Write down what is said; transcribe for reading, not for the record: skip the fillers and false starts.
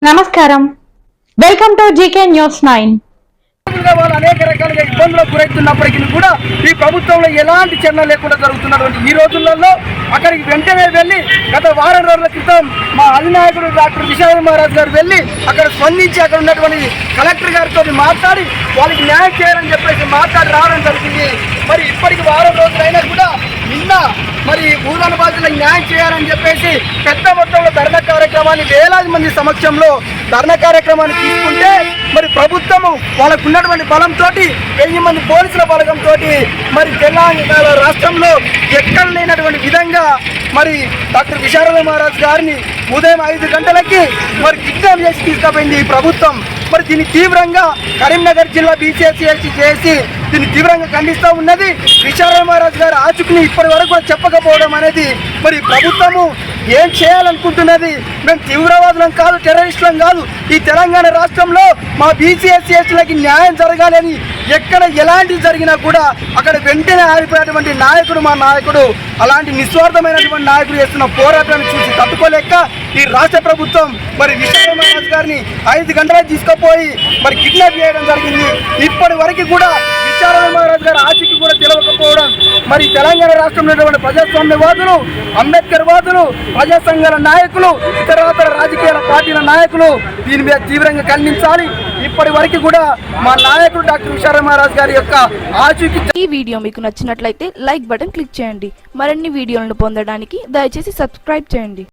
నమస్కారం, welcome to GK news 9. వాళ్ళు అనేక రకాలుగా ఇబ్బందులకు గురవుతున్నప్పటికీ కూడా ఈ ప్రభుత్వంలో ఎలాంటి చర్యలు లేకుండా జరుగుతున్నటువంటి ఈ రోజులలో అక్కడికి వెంటనే వెళ్ళి గత వారం రోజుల క్రితం మా అధినాయకుడు డాక్టర్ విశాల్ మహారాజ్ గారు వెళ్ళి అక్కడ స్పందించి అక్కడ ఉన్నటువంటి కలెక్టర్ గారితో మాట్లాడి వాళ్ళకి న్యాయం చేయాలని చెప్పేసి మాట్లాడి రావడం జరిగింది. మరి ఇప్పటికి వారం రోజులైనా కూడా నిన్న మరి భూదాన బాధ్యులకు న్యాయం చేయాలని చెప్పేసి పెద్ద మొత్తంలో ధర్నా కార్యక్రమాన్ని వేలాది మంది సమక్షంలో ధర్నా కార్యక్రమాన్ని తీసుకుంటే మరి ప్రభుత్వము వాళ్ళకు ఉన్నటువంటి బలంతో 1000 మంది పోలీసుల బలగంతో మరి తెలంగాణ రాష్ట్రంలో ఎక్కడ లేనటువంటి విధంగా మరి డాక్టర్ విశాల్ మహారాజ్ గారిని ఉదయం 5 గంటలకి మరి కిడ్నాప్ చేసి తీసుకుపోయింది ఈ ప్రభుత్వం. మరి దీన్ని తీవ్రంగా కరీంనగర్ జిల్లా బీసీఎస్సీ చేసి దీన్ని తీవ్రంగా ఖండిస్తూ ఉన్నది. విశాల్ మహారాజ్ గారు ఆచూకీని ఇప్పటి వరకు కూడా చెప్పకపోవడం అనేది మరి ప్రభుత్వము ఏం చేయాలనుకుంటున్నది. మేము తీవ్రవాదులం కాదు, టెర్రరిస్టులం కాదు. ఈ తెలంగాణ రాష్ట్రంలో మా బీసీఎస్సీలకి న్యాయం జరగాలని ఎక్కడ ఎలాంటివి జరిగినా కూడా అక్కడ వెంటనే ఆగిపోయేటువంటి నాయకుడు మా నాయకుడు. అలాంటి నిస్వార్థమైనటువంటి నాయకుడు చేస్తున్న పోరాటాన్ని చూసి తట్టుకోలేక ఈ రాష్ట్ర ప్రభుత్వం మరి విశాల్ మహారాజ్ గారిని 5 గంటలకు తీసుకుపోయి మరి కిడ్నాప్ చేయడం జరిగింది. ఇప్పటి వరకు కూడా విశాల్ మహారాజ్ గారు ఆచూకీ కూడా తెలియకపోవడం మరి తెలంగాణ రాష్ట్రంలో ఉన్నటువంటి ప్రజాస్వామ్యవాదులు, అంబేద్కర్ వాదులు, ప్రజా సంఘాల నాయకులు, ఇతర రాజకీయ పార్టీల నాయకులు దీని మీద తీవ్రంగా ఖండించాలి. ఇప్పటి వరకు కూడా మా నాయకుడు డాక్టర్ విశాల్ మహారాజ్ గారి యొక్క ఆచూకీ. ఈ వీడియో మీకు నచ్చినట్లయితే లైక్ బటన్ క్లిక్ చేయండి. మరిన్ని వీడియోలను పొందడానికి దయచేసి సబ్స్క్రైబ్ చేయండి.